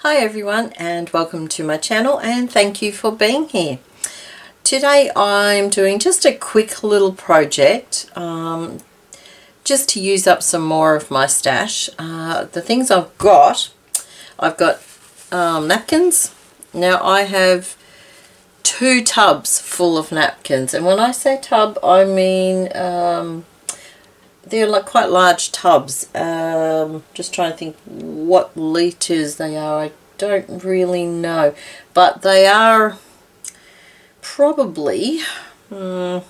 Hi everyone, and welcome to my channel, and thank you for being here. Today I'm doing just a quick little project just to use up some more of my stash. The things I've got napkins. Now I have 2 tubs full of napkins, and when I say tub I mean they're like quite large tubs. Just trying to think what litres they are. I don't really know, but they are probably I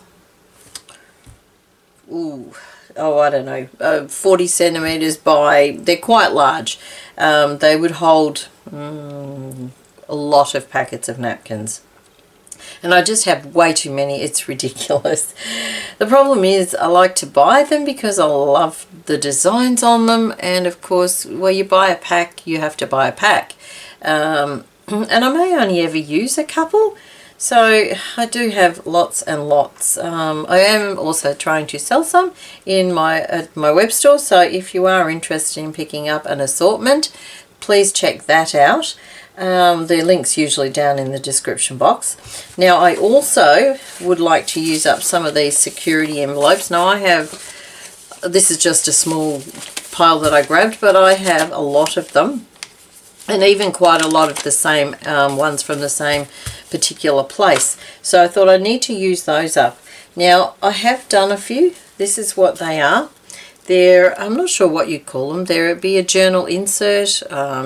don't know, 40 centimetres by, they're quite large. They would hold a lot of packets of napkins. And I just have way too many. It's ridiculous. The problem is I like to buy them because I love the designs on them, and of course where you buy a pack you have to buy a pack, and I may only ever use a couple, so I do have lots and lots. I am also trying to sell some in my web store, so if you are interested in picking up an assortment, please check that out. The link's usually down in the description box. Now I also would like to use up some of these security envelopes. Now I have, this is just a small pile that I grabbed, but I have a lot of them, and even quite a lot of the same ones from the same particular place. So I thought I need to use those up. Now I have done a few. This is what they are. I'm not sure what you'd call them. There'd be a journal insert.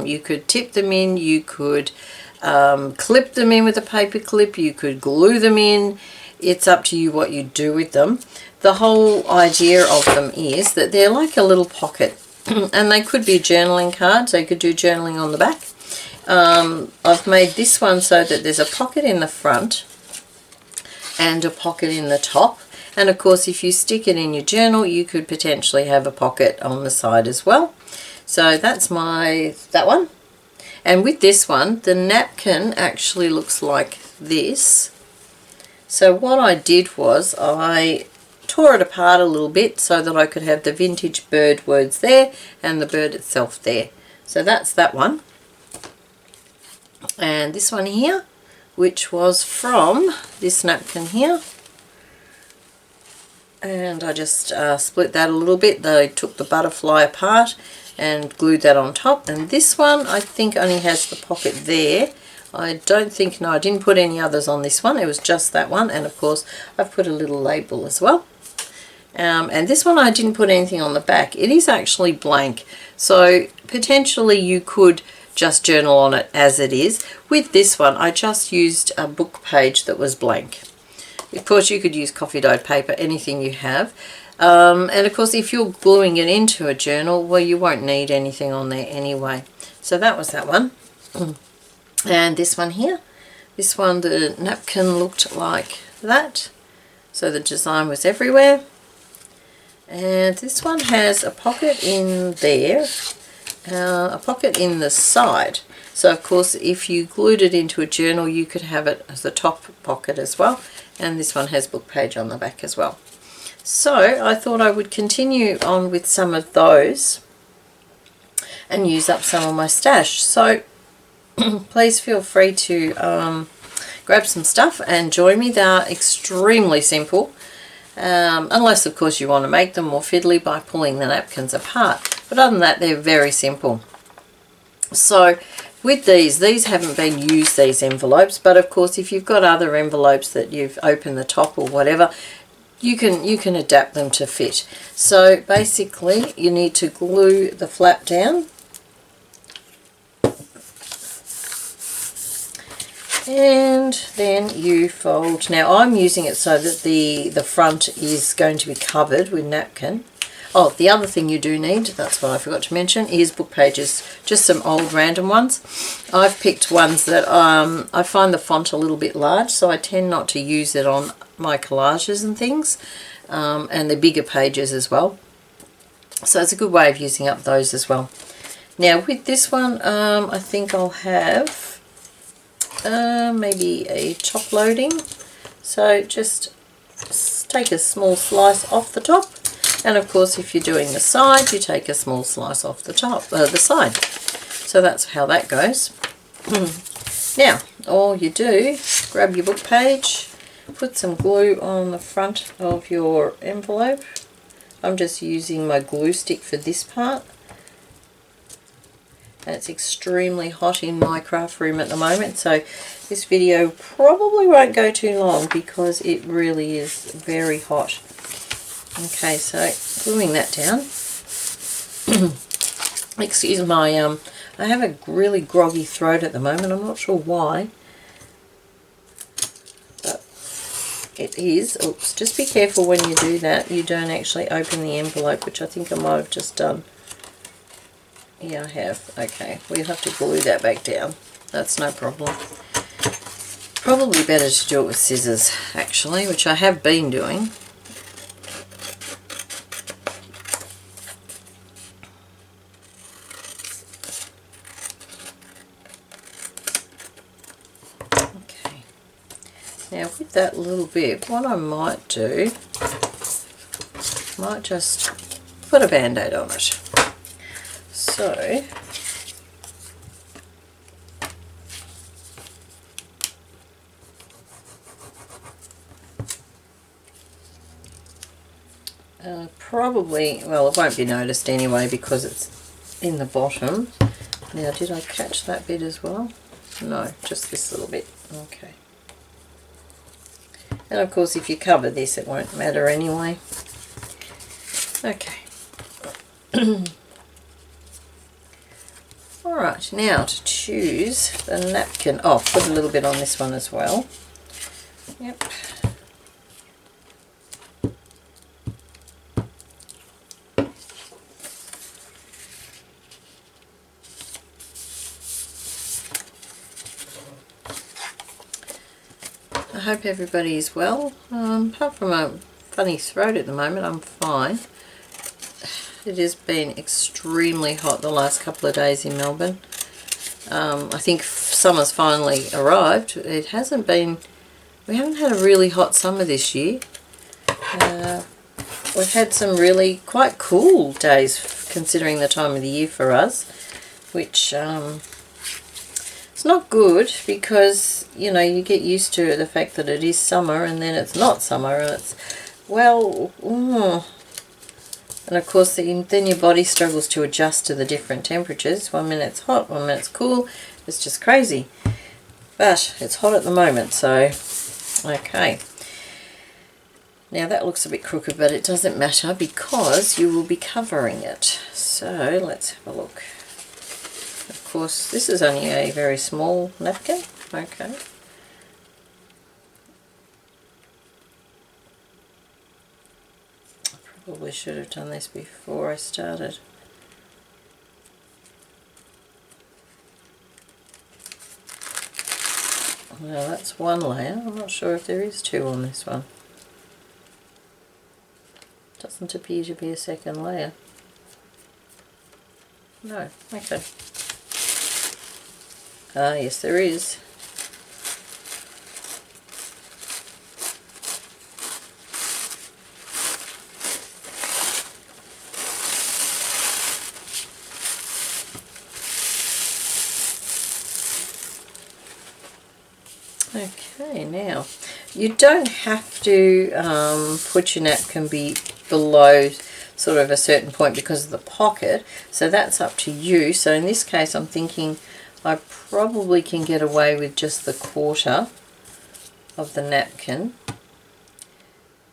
You could tip them in, you could clip them in with a paper clip, you could glue them in. It's up to you what you do with them. The whole idea of them is that they're like a little pocket, and they could be journaling cards. They could do journaling on the back. I've made this one so that there's a pocket in the front and a pocket in the top. And of course if you stick it in your journal you could potentially have a pocket on the side as well. So that's that one. And with this one the napkin actually looks like this. So what I did was I tore it apart a little bit so that I could have the vintage bird words there and the bird itself there. So that's that one. And this one here, which was from this napkin here. And I just split that a little bit. They took the butterfly apart and glued that on top. And this one I think only has the pocket there. I don't think, no, I didn't put any others on this one. It was just that one. And of course I've put a little label as well. And this one I didn't put anything on the back. It is actually blank. So potentially you could just journal on it as it is. With this one I just used a book page that was blank. Of course you could use coffee dyed paper, anything you have. And of course if you're gluing it into a journal, well, you won't need anything on there anyway. So that was that one. And this one here, this one, the napkin looked like that. So the design was everywhere. And this one has a pocket in there, a pocket in the side. So of course if you glued it into a journal you could have it as the top pocket as well. And this one has book page on the back as well. So I thought I would continue on with some of those and use up some of my stash. So please feel free to grab some stuff and join me. They are extremely simple, unless of course you want to make them more fiddly by pulling the napkins apart. But other than that they're very simple. So with these haven't been used, these envelopes, but of course if you've got other envelopes that you've opened the top or whatever, you can adapt them to fit. So basically you need to glue the flap down, and then you fold. Now I'm using it so that the front is going to be covered with napkin. Oh, the other thing you do need, that's what I forgot to mention, is book pages. Just some old random ones. I've picked ones that I find the font a little bit large, so I tend not to use it on my collages and things. And the bigger pages as well. So it's a good way of using up those as well. Now with this one, I think I'll have maybe a top loading. So just take a small slice off the top. And of course if you're doing the side you take a small slice off the top, the side. So that's how that goes. Now, all you do, grab your book page, put some glue on the front of your envelope. I'm just using my glue stick for this part. And it's extremely hot in my craft room at the moment, so this video probably won't go too long because it really is very hot. Okay, so gluing that down. Excuse my, I have a really groggy throat at the moment. I'm not sure why, but it is. Oops, just be careful when you do that. You don't actually open the envelope, which I think I might have just done. Yeah, I have. Okay, we'll have to glue that back down. That's no problem. Probably better to do it with scissors, actually, which I have been doing. Okay. Now, with that little bit, what I might do, might just put a band-aid on it. So, probably, well, it won't be noticed anyway because it's in the bottom. Now, did I catch that bit as well? No, just this little bit. Okay. And of course, if you cover this, it won't matter anyway. Okay. Alright, now to choose the napkin. Oh, put a little bit on this one as well. Yep. I hope everybody is well. Apart from a funny throat at the moment, I'm fine. It has been extremely hot the last couple of days in Melbourne. I think summer's finally arrived. It hasn't been, we haven't had a really hot summer this year. We've had some really quite cool days considering the time of the year for us, which it's not good because, you know, you get used to the fact that it is summer and then it's not summer and it's, well, and of course then your body struggles to adjust to the different temperatures. 1 minute it's hot, 1 minute it's cool. It's just crazy. But it's hot at the moment, so okay. Now that looks a bit crooked, but it doesn't matter because you will be covering it. So let's have a look. Of course, this is only a very small napkin. Okay. Probably should have done this before I started. Now that's one layer. I'm not sure if there is two on this one. Doesn't appear to be a second layer. No, okay. Ah, yes there is. Okay, now you don't have to put your napkin below sort of a certain point because of the pocket, so that's up to you. So in this case I'm thinking I probably can get away with just the quarter of the napkin.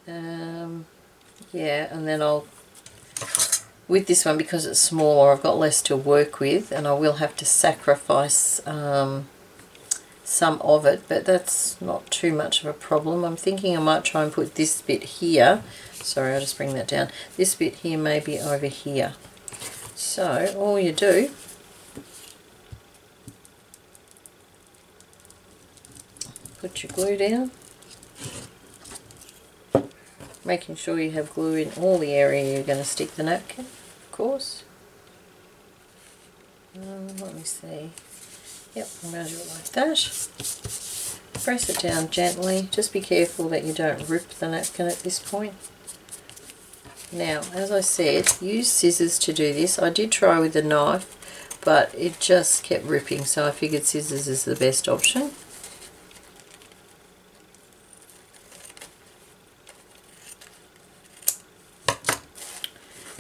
Yeah, and then I'll, with this one, because it's smaller, I've got less to work with and I will have to sacrifice some of it, but that's not too much of a problem. I'm thinking I might try and put this bit here. Sorry, I'll just bring that down. This bit here maybe over here. So all you do, put your glue down, making sure you have glue in all the area you're going to stick the napkin, of course. Let me see. Yep, I'm going to do it like that. Press it down gently. Just be careful that you don't rip the napkin at this point. Now, as I said, use scissors to do this. I did try with a knife, but it just kept ripping, so I figured scissors is the best option.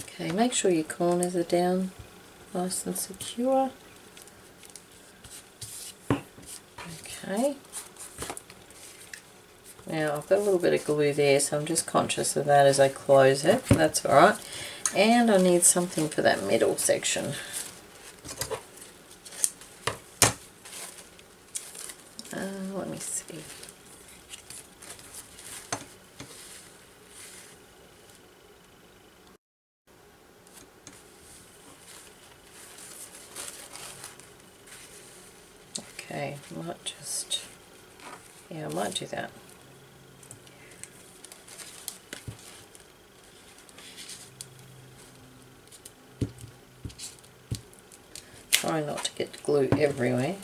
Okay, make sure your corners are down nice and secure. Okay. Now I've got a little bit of glue there, so I'm just conscious of that as I close it. That's alright. And I need something for that middle section. Let me see. Okay, I might just, yeah, I might do that. Try not to get glue everywhere.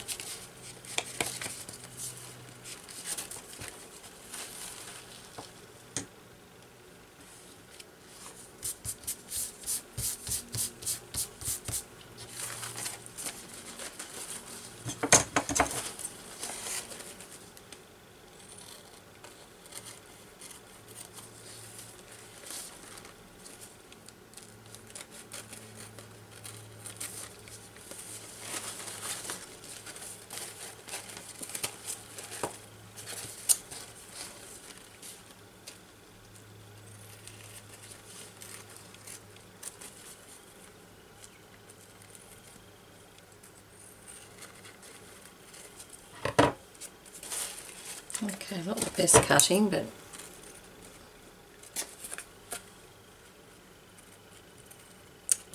Okay, not the best cutting, but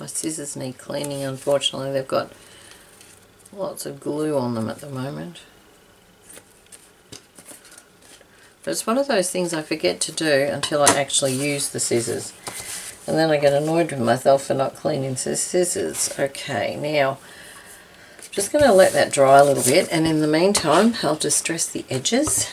my scissors need cleaning. Unfortunately, they've got lots of glue on them at the moment. But it's one of those things I forget to do until I actually use the scissors. And then I get annoyed with myself for not cleaning the scissors. Okay, now I'm just going to let that dry a little bit, and in the meantime I'll distress the edges.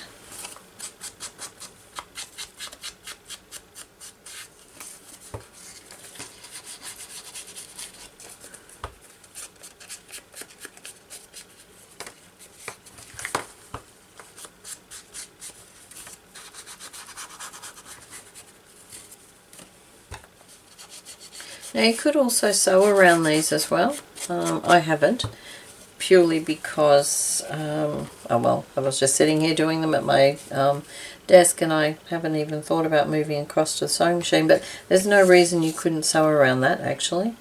Now you could also sew around these as well. I haven't, purely because, oh well, I was just sitting here doing them at my desk, and I haven't even thought about moving across to the sewing machine, but there's no reason you couldn't sew around that actually. In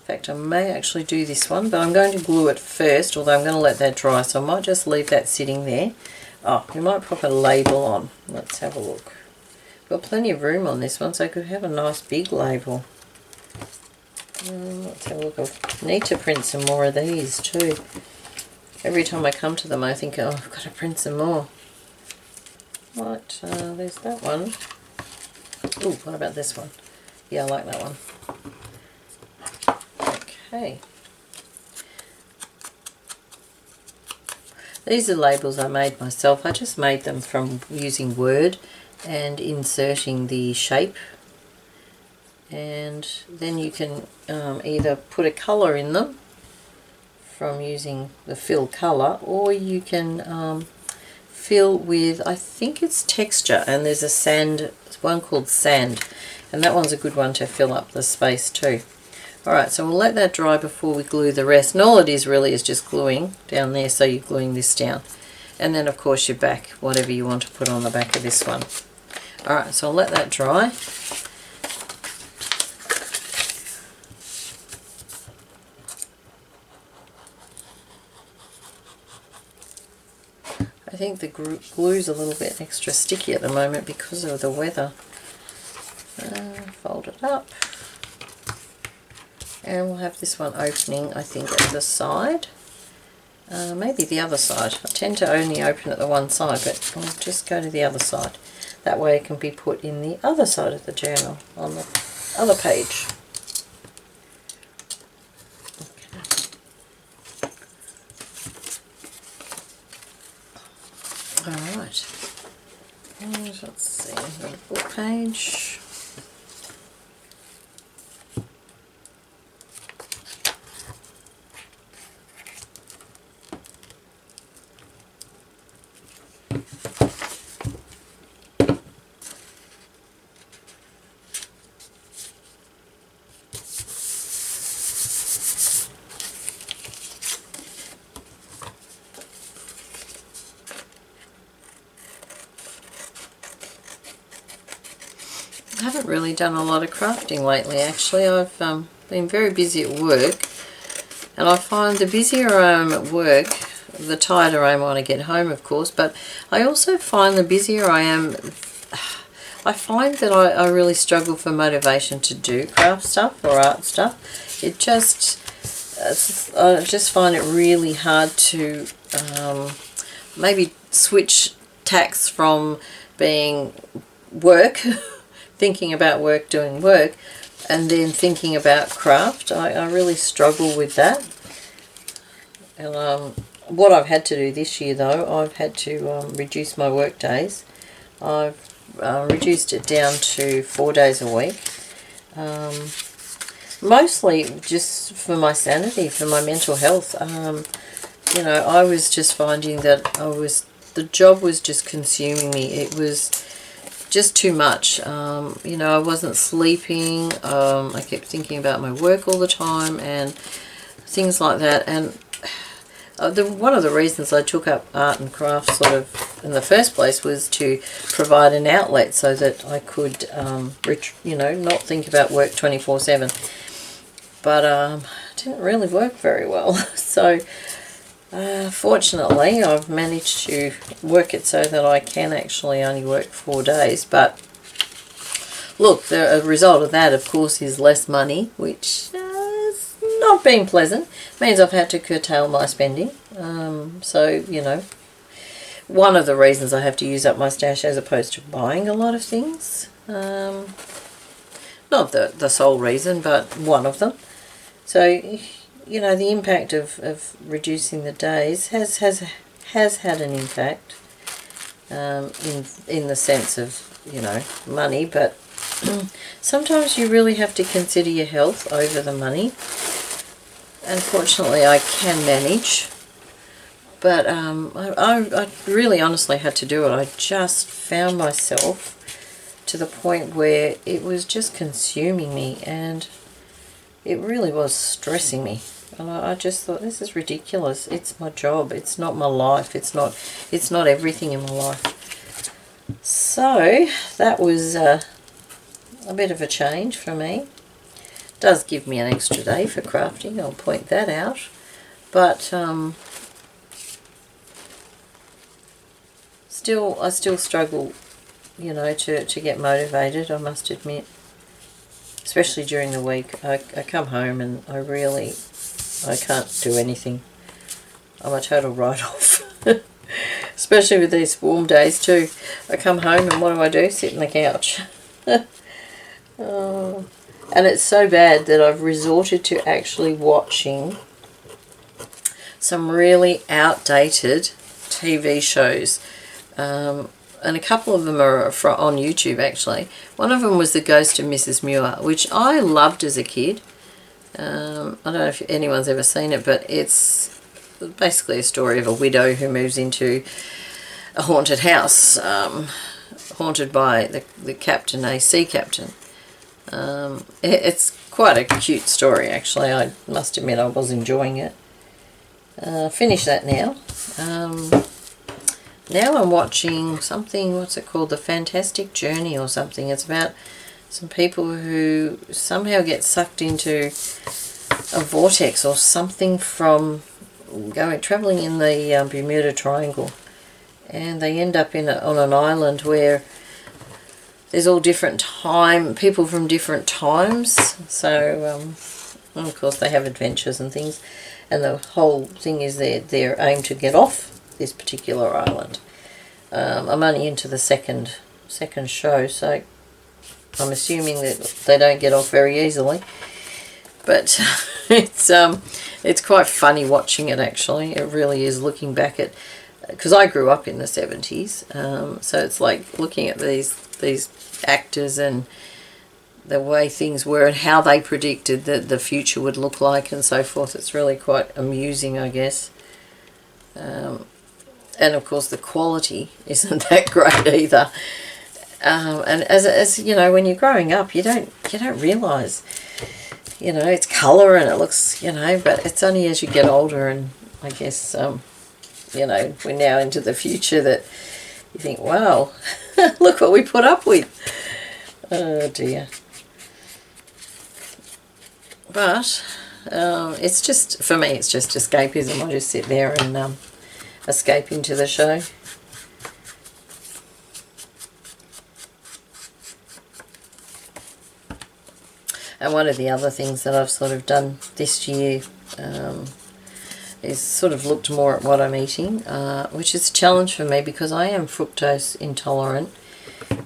fact, I may actually do this one, but I'm going to glue it first, although I'm going to let that dry, so I might just leave that sitting there. Oh, we might pop a label on. Let's have a look. Got plenty of room on this one, so I could have a nice big label. Let's have a look. I need to print some more of these too. Every time I come to them I think, oh, I've got to print some more. Right, there's that one. Ooh, what about this one? Yeah, I like that one. Okay. These are labels I made myself. I just made them from using Word and inserting the shape. And then you can either put a colour in them from using the fill colour, or you can fill with, I think it's texture, and there's a sand, one called sand, and that one's a good one to fill up the space too. Alright, so we'll let that dry before we glue the rest, and all it is really is just gluing down there, so you're gluing this down. And then of course your back, whatever you want to put on the back of this one. Alright, so I'll let that dry. I think the glue's a little bit extra sticky at the moment because of the weather. Fold it up. And we'll have this one opening, I think, at the side. Maybe the other side. I tend to only open at the one side, but I'll just go to the other side. That way it can be put in the other side of the journal, on the other page. Alright, and let's see, the book page. haven't really done a lot of crafting lately actually. I've been very busy at work, and I find the busier I am at work, the tighter I am when I get home, of course, but I also find the busier I am, I find that I really struggle for motivation to do craft stuff or art stuff. It just, I just find it really hard to maybe switch tacks from being work, thinking about work, doing work, and then thinking about craft. I really struggle with that. And what I've had to do this year though, I've had to reduce my work days. I've reduced it down to 4 days a week. Mostly just for my sanity, for my mental health. You know, I was just finding that the job was just consuming me. It was just too much. You know, I wasn't sleeping. I kept thinking about my work all the time and things like that. And one of the reasons I took up art and craft sort of in the first place was to provide an outlet so that I could, you know, not think about work 24/7. But it didn't really work very well. So fortunately, I've managed to work it so that I can actually only work 4 days. But look, the result of that, of course, is less money, which has not been pleasant. It means I've had to curtail my spending. So, you know, one of the reasons I have to use up my stash as opposed to buying a lot of things. Not the sole reason, but one of them. So, you know, the impact of reducing the days has had an impact in the sense of, you know, money, but sometimes you really have to consider your health over the money. Unfortunately, I can manage, but I really honestly had to do it. I just found myself to the point where it was just consuming me, and it really was stressing me. And I just thought, this is ridiculous. It's my job. It's not my life. It's not everything in my life. So that was a bit of a change for me. It does give me an extra day for crafting. I'll point that out. But I still struggle, you know, to get motivated, I must admit. Especially during the week. I come home and I can't do anything. I'm a total write-off. Especially with these warm days too. I come home and what do? Sit on the couch. Oh. And it's so bad that I've resorted to actually watching some really outdated TV shows. And a couple of them are on YouTube actually. One of them was The Ghost of Mrs. Muir, which I loved as a kid. I don't know if anyone's ever seen it, but it's basically a story of a widow who moves into a haunted house, haunted by the captain, a sea captain. It's quite a cute story actually. I must admit I was enjoying it. Finished that now. Now I'm watching something, what's it called? The Fantastic Journey or something. It's about some people who somehow get sucked into a vortex or something from travelling in the Bermuda Triangle. And they end up on an island where there's all different people from different times. So, of course, they have adventures and things. And the whole thing is their aim to get off this particular island. I'm only into the second show, so I'm assuming that they don't get off very easily. But it's quite funny watching it actually. It really is, looking back at, because I grew up in the 70s, so it's like looking at these actors and the way things were and how they predicted that the future would look like and so forth. It's really quite amusing, I guess. And of course the quality isn't that great either. And as you know, when you're growing up, you don't realise, you know, it's colour and it looks, you know, but it's only as you get older and I guess you know, we're now into the future that you think, wow, look what we put up with. Oh dear. But it's just, for me, it's just escapism. I just sit there and escape into the show. And one of the other things that I've sort of done this year is sort of looked more at what I'm eating, which is a challenge for me because I am fructose intolerant.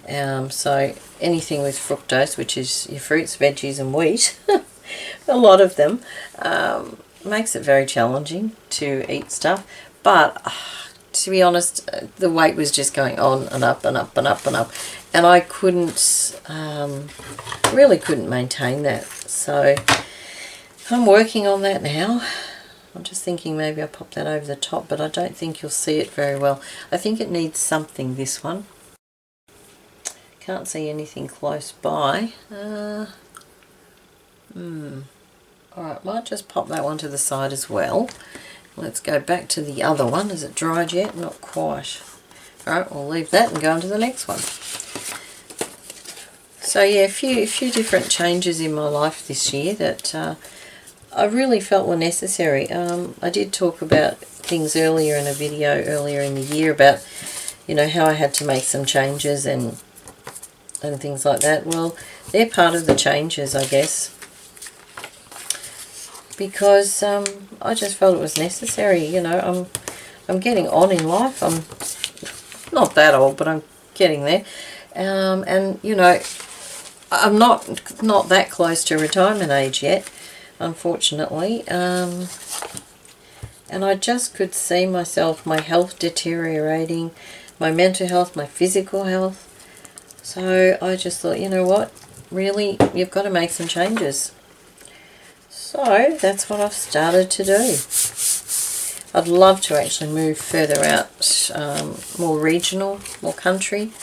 So anything with fructose, which is your fruits, veggies and wheat, a lot of them, makes it very challenging to eat stuff. But to be honest, the weight was just going on and up and up and up and up, and I couldn't, really couldn't maintain that. So I'm working on that now. I'm just thinking maybe I'll pop that over the top, but I don't think you'll see it very well. I think it needs something, this one. Can't see anything close by. Alright, might just pop that one to the side as well. Let's go back to the other one. Is it dried yet? Not quite. Alright, we'll leave that and go on to the next one. So yeah, a few different changes in my life this year that I really felt were necessary. I did talk about things earlier in a video earlier in the year about, you know, how I had to make some changes and things like that. Well, they're part of the changes, I guess, because I just felt it was necessary. You know, I'm getting on in life. I'm not that old, but I'm getting there, and you know, I'm not that close to retirement age yet, unfortunately, and I just could see myself, my health deteriorating, my mental health, my physical health. So I just thought, you know what, really, you've got to make some changes. So that's what I've started to do. I'd love to actually move further out, more regional, more country,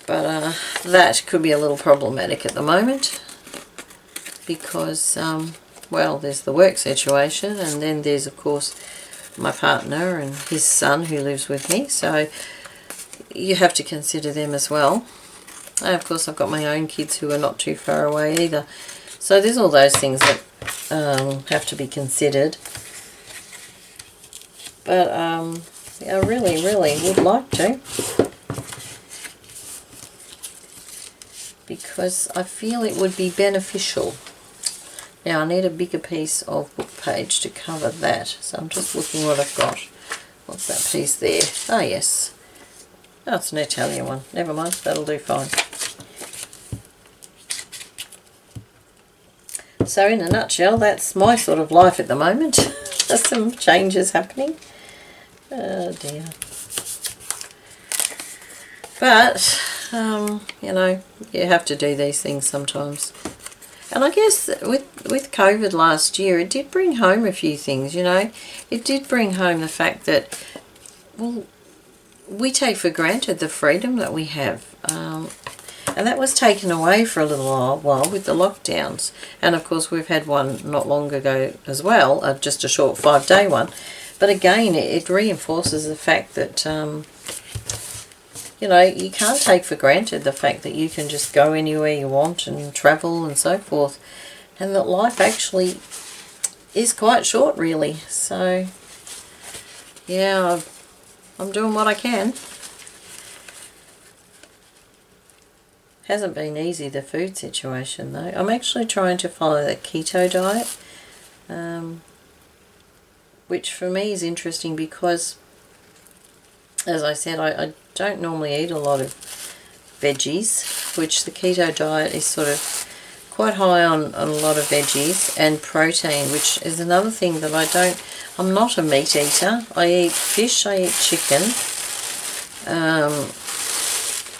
but that could be a little problematic at the moment because, well, there's the work situation, and then there's, of course, my partner and his son who lives with me, so you have to consider them as well. And of course I've got my own kids who are not too far away either. So there's all those things that have to be considered. But I really would like to, because I feel it would be beneficial. Now I need a bigger piece of book page to cover that. So I'm just looking what I've got. What's that piece there? Oh yes. Oh, it's an Italian one. Never mind, that'll do fine. So in a nutshell, that's my sort of life at the moment. There's some changes happening. Oh dear. But, you know, you have to do these things sometimes. And I guess with COVID last year, it did bring home a few things, you know. It did bring home the fact that, well, we take for granted the freedom that we have, and that was taken away for a little while with the lockdowns. And of course we've had one not long ago as well, just a short 5-day one, but again it reinforces the fact that you know, you can't take for granted the fact that you can just go anywhere you want and travel and so forth, and that life actually is quite short really. So yeah, I'm doing what I can. Hasn't been easy, the food situation though. I'm actually trying to follow the keto diet, which for me is interesting because, as I said, I don't normally eat a lot of veggies, which the keto diet is sort of quite high on a lot of veggies and protein, which is another thing that I'm not a meat eater. I eat fish, I eat chicken,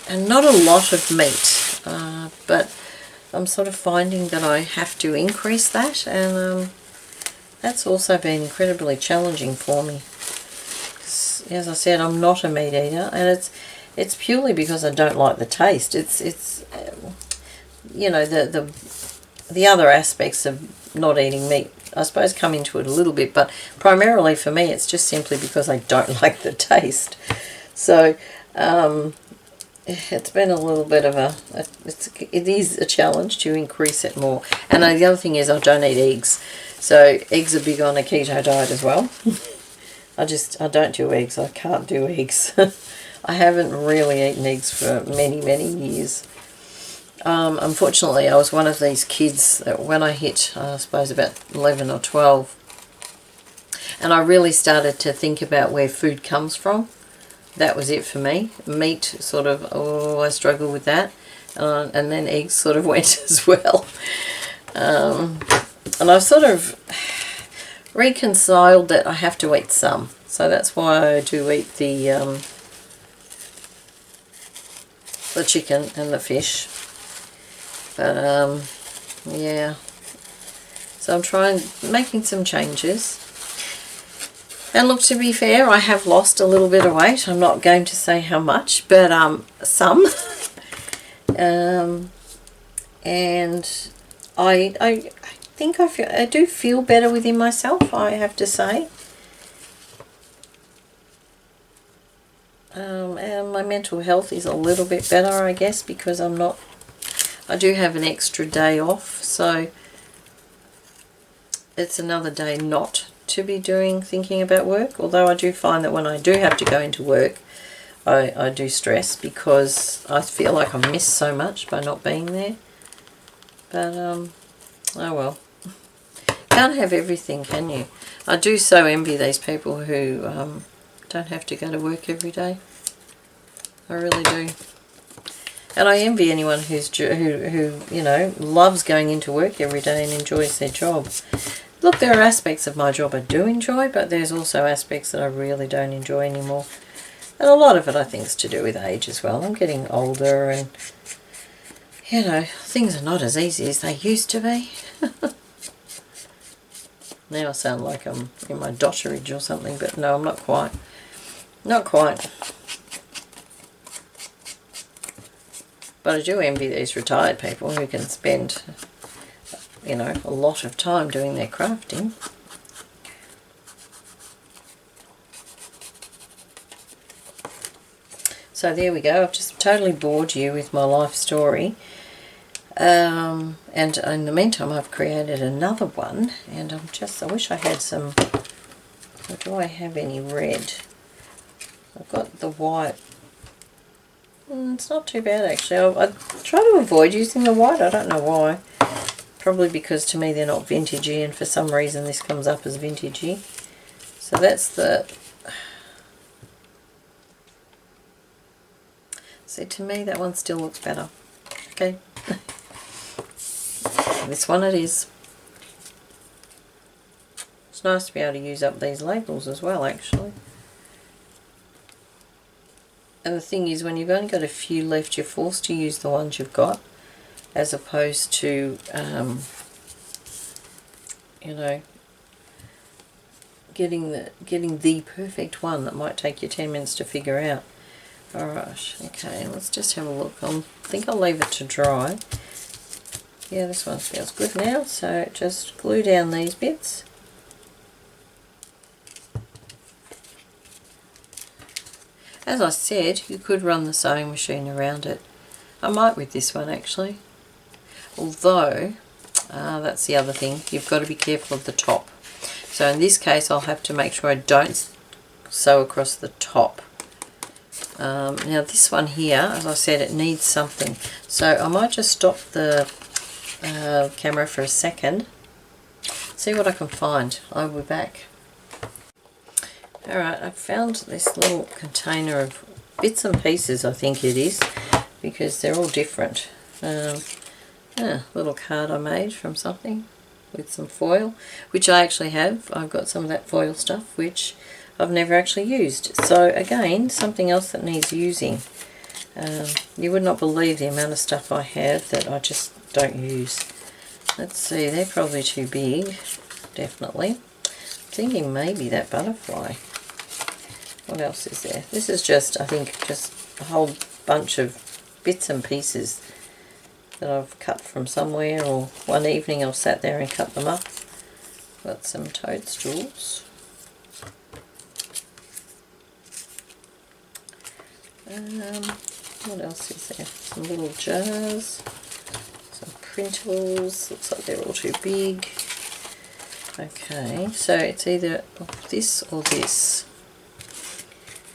and not a lot of meat, but I'm sort of finding that I have to increase that, and that's also been incredibly challenging for me. As I said, I'm not a meat eater, and it's purely because I don't like the taste. It's you know, the other aspects of not eating meat, I suppose, come into it a little bit, but primarily for me it's just simply because I don't like the taste. So it's been a little bit of it is a challenge to increase it more. And the other thing is I don't eat eggs. So eggs are big on a keto diet as well. I don't do eggs. I can't do eggs. I haven't really eaten eggs for many, many years. Unfortunately, I was one of these kids that when I hit, I suppose, about 11 or 12, and I really started to think about where food comes from. That was it for me. Meat, sort of, oh, I struggle with that. And then eggs sort of went as well. And I've sort of reconciled that I have to eat some. So that's why I do eat the chicken and the fish. But, yeah. So I'm making some changes. And look, to be fair, I have lost a little bit of weight. I'm not going to say how much, but some. And I think I do feel better within myself, I have to say. And my mental health is a little bit better, I guess, because I do have an extra day off, so it's another day not to be thinking about work. Although I do find that when I do have to go into work, I do stress because I feel like I've missed so much by not being there. But oh well, can't have everything, can you? I do so envy these people who don't have to go to work every day. I really do. And I envy anyone who you know, loves going into work every day and enjoys their job. Look, there are aspects of my job I do enjoy, but there's also aspects that I really don't enjoy anymore. And a lot of it, I think, is to do with age as well. I'm getting older and, you know, things are not as easy as they used to be. Now I sound like I'm in my dotterage or something, but no, I'm not quite. Not quite. But I do envy these retired people who can spend, you know, a lot of time doing their crafting. So there we go. I've just totally bored you with my life story. And in the meantime, I've created another one, and I wish I had some. Or do I have any red? I've got the white. It's not too bad, actually. I try to avoid using the white. I don't know why. Probably because to me they're not vintagey, and for some reason this comes up as vintagey. So that's the... So to me that one still looks better. Okay. This one it is. It's nice to be able to use up these labels as well, actually. And the thing is, when you've only got a few left, you're forced to use the ones you've got, as opposed to, you know, getting the perfect one that might take you 10 minutes to figure out. Alright, okay, let's just have a look. I think I'll leave it to dry. Yeah, this one feels good now, so just glue down these bits. As I said, you could run the sewing machine around it. I might with this one, actually. Although, that's the other thing, you've got to be careful of the top. So in this case, I'll have to make sure I don't sew across the top. Now this one here, as I said, it needs something. So I might just stop the camera for a second, see what I can find. I'll be back. Alright, I've found this little container of bits and pieces, I think it is, because they're all different. Little card I made from something with some foil, which I actually have. I've got some of that foil stuff, which I've never actually used. So again, something else that needs using. You would not believe the amount of stuff I have that I just don't use. Let's see, they're probably too big, definitely. I'm thinking maybe that butterfly. What else is there? This is just, I think, just a whole bunch of bits and pieces that I've cut from somewhere, or one evening I've sat there and cut them up. Got some toadstools. What else is there? Some little jars, some printables. Looks like they're all too big. Okay, so it's either this or this.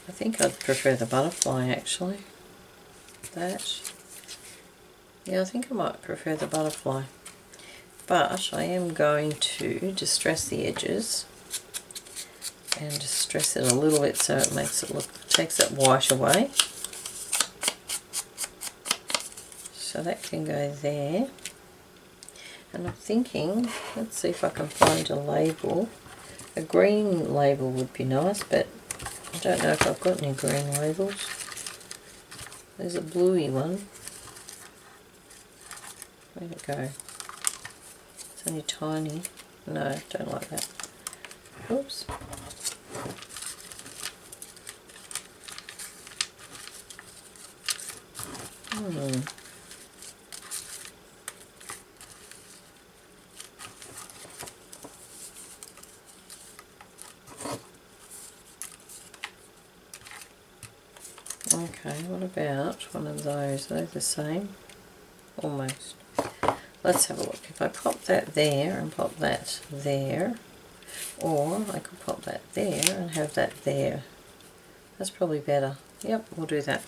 I think I'd prefer the butterfly actually. That. Yeah, I think I might prefer the butterfly. But I am going to distress the edges and distress it a little bit so it makes it look, takes that white away. So that can go there. And I'm thinking, let's see if I can find a label. A green label would be nice, but I don't know if I've got any green labels. There's a bluey one. Where'd it go? It's only tiny. No, don't like that. Oops. Okay, what about one of those? Are they the same? Almost. Let's have a look. If I pop that there and pop that there, or I could pop that there and have that there. That's probably better. Yep, we'll do that.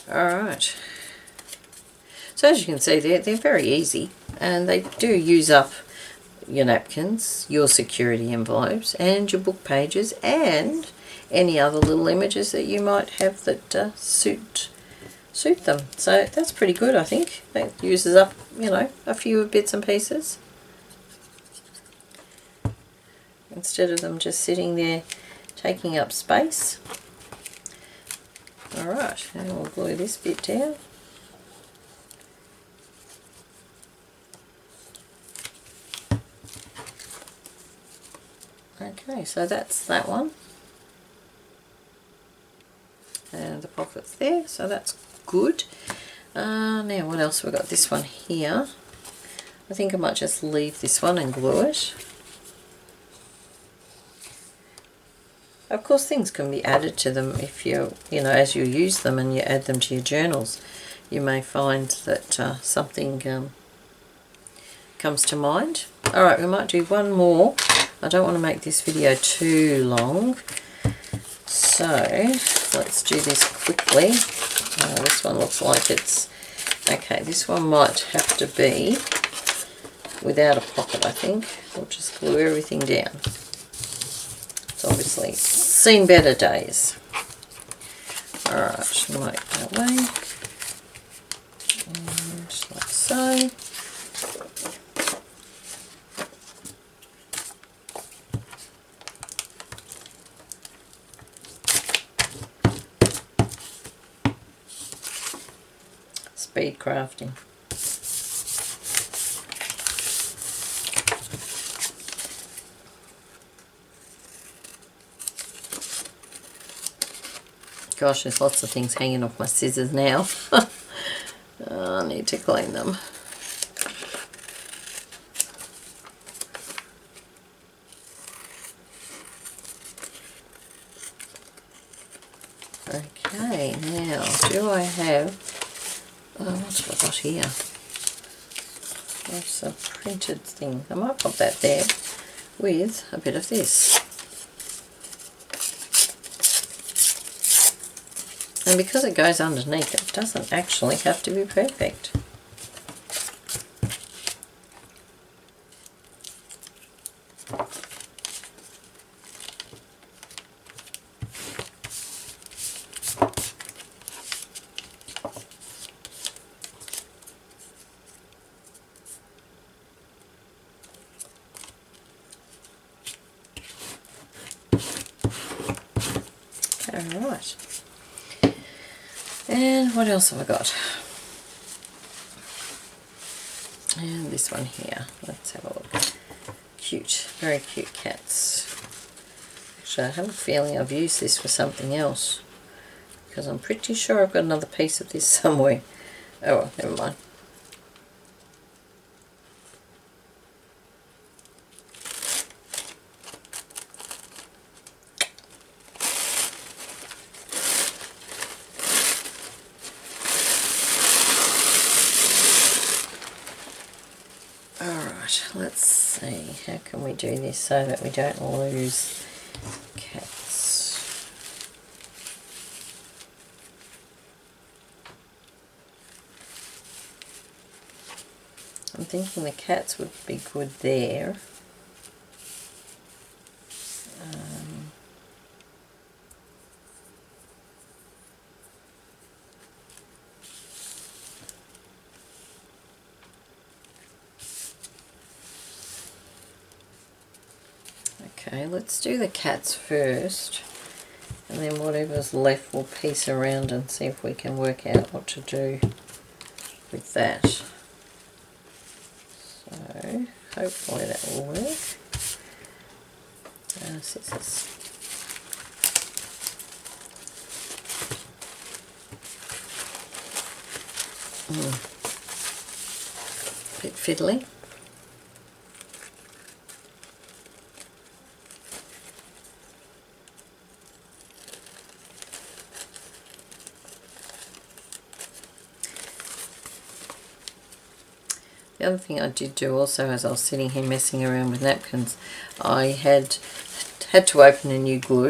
Alright. So as you can see, they're very easy, and they do use up your napkins, your security envelopes, and your book pages, and any other little images that you might have that suit them. So that's pretty good, I think. That uses up, you know, a few bits and pieces, instead of them just sitting there taking up space. Alright, and we'll glue this bit down. Okay, so that's that one. And the pocket's there, so that's good. Now what else have we got? This one here. I think I might just leave this one and glue it. Of course, things can be added to them if you know, as you use them and you add them to your journals. You may find that something comes to mind. Alright, we might do one more. I don't want to make this video too long, so let's do this quickly. This one looks like it's okay. This one might have to be without a pocket, I think. We'll just glue everything down. It's obviously seen better days. Alright, make that way, and just like so. Speed crafting. Gosh, there's lots of things hanging off my scissors now. I need to clean them. Okay, now do I have, what's I got here? That's a printed thing. I might pop that there with a bit of this. And because it goes underneath, it doesn't actually have to be perfect. Alright. And what else have I got? And this one here. Let's have a look. Cute. Very cute cats. Actually, I have a feeling I've used this for something else, because I'm pretty sure I've got another piece of this somewhere. Oh well, never mind. Right, let's see, how can we do this so that we don't lose cats? I'm thinking the cats would be good there. Okay, let's do the cats first, and then whatever's left we'll piece around and see if we can work out what to do with that. So hopefully that will work. Scissors. Bit fiddly. The other thing I did do also, as I was sitting here messing around with napkins, I had to open a new glue,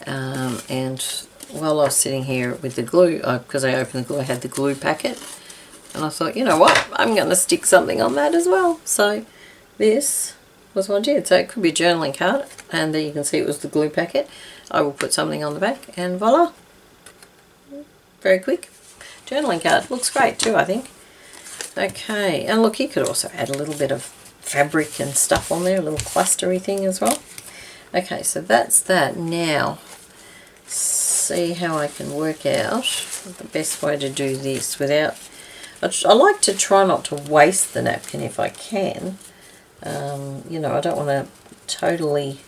and while I was sitting here with the glue, because I opened the glue, I had the glue packet, and I thought, you know what, I'm going to stick something on that as well. So this was what I did. So it could be a journaling card, and there you can see it was the glue packet. I will put something on the back, and voila, very quick journaling card. Looks great too, I think. Okay, and look, you could also add a little bit of fabric and stuff on there, a little clustery thing as well. Okay, so that's that. Now, see how I can work out the best way to do this without... I like to try not to waste the napkin if I can. You know, I don't want to totally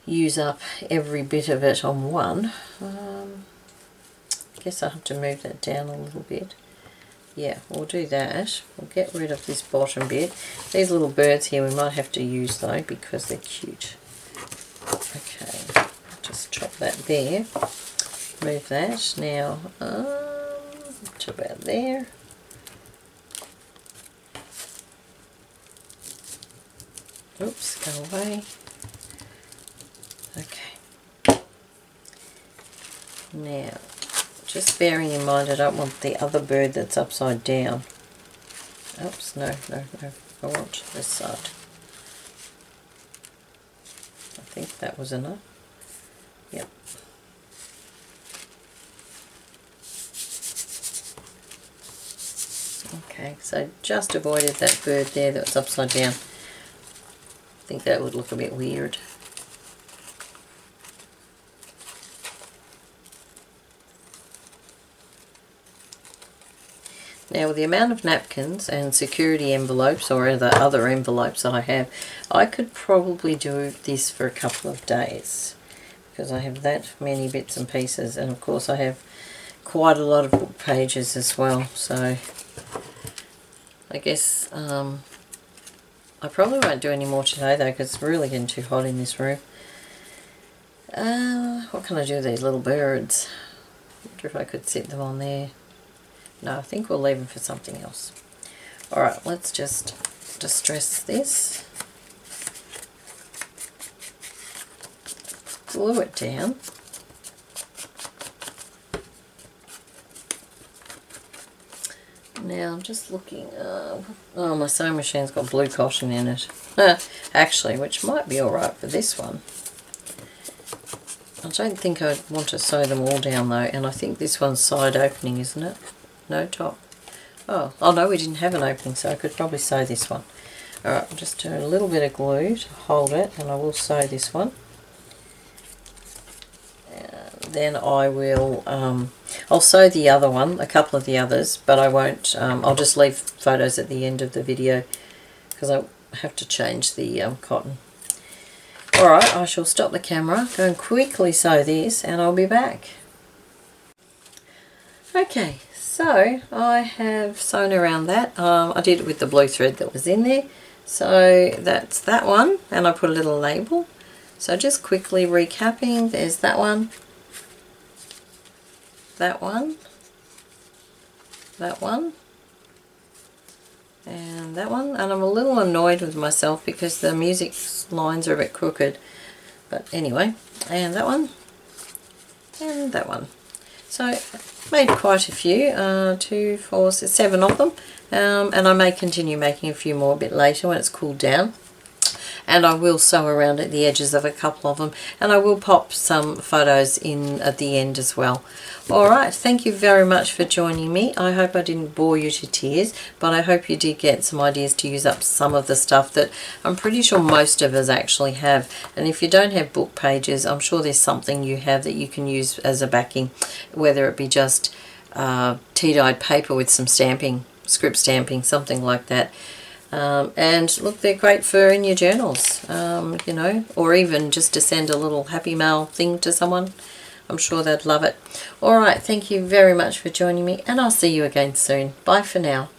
use up every bit of it on one. I guess I'll have to move that down a little bit. Yeah, we'll do that. We'll get rid of this bottom bit. These little birds here we might have to use though because they're cute. Okay, just chop that there. Move that now to about there. Oops, go away. Okay. Now, just bearing in mind I don't want the other bird that's upside down. Oops, no. I want this side. I think that was enough. Yep. Okay, so just avoided that bird there that was upside down. I think that would look a bit weird. Now with the amount of napkins and security envelopes or the other envelopes that I have, I could probably do this for a couple of days because I have that many bits and pieces, and of course I have quite a lot of book pages as well, so I guess I probably won't do any more today though because it's really getting too hot in this room. What can I do with these little birds? I wonder if I could sit them on there. No, I think we'll leave them for something else. Alright, let's just distress this. Glue it down. Now I'm just looking, oh, my sewing machine's got blue cotton in it. Actually, which might be alright for this one. I don't think I'd want to sew them all down though, and I think this one's side opening, isn't it? No top. Oh no, we didn't have an opening, so I could probably sew this one. Alright, I'll just do a little bit of glue to hold it, and I will sew this one. Then I will, I'll sew the other one, a couple of the others, but I won't, I'll just leave photos at the end of the video because I have to change the cotton. Alright, I shall stop the camera, go and quickly sew this, and I'll be back. Okay, so I have sewn around that. I did it with the blue thread that was in there. So that's that one, and I put a little label. So just quickly recapping, there's that one, that one, that one, and that one. And I'm a little annoyed with myself because the music lines are a bit crooked, but anyway. And that one, and that one. So made quite a few, 2, 4, 6, 7 of them, and I may continue making a few more a bit later when it's cooled down. And I will sew around at the edges of a couple of them, and I will pop some photos in at the end as well. Alright, thank you very much for joining me. I hope I didn't bore you to tears, but I hope you did get some ideas to use up some of the stuff that I'm pretty sure most of us actually have. And if you don't have book pages, I'm sure there's something you have that you can use as a backing, whether it be just tea-dyed paper with some stamping, script stamping, something like that. And look, they're great for in your journals, you know, or even just to send a little happy mail thing to someone. I'm sure they'd love it. Alright, thank you very much for joining me, and I'll see you again soon. Bye for now.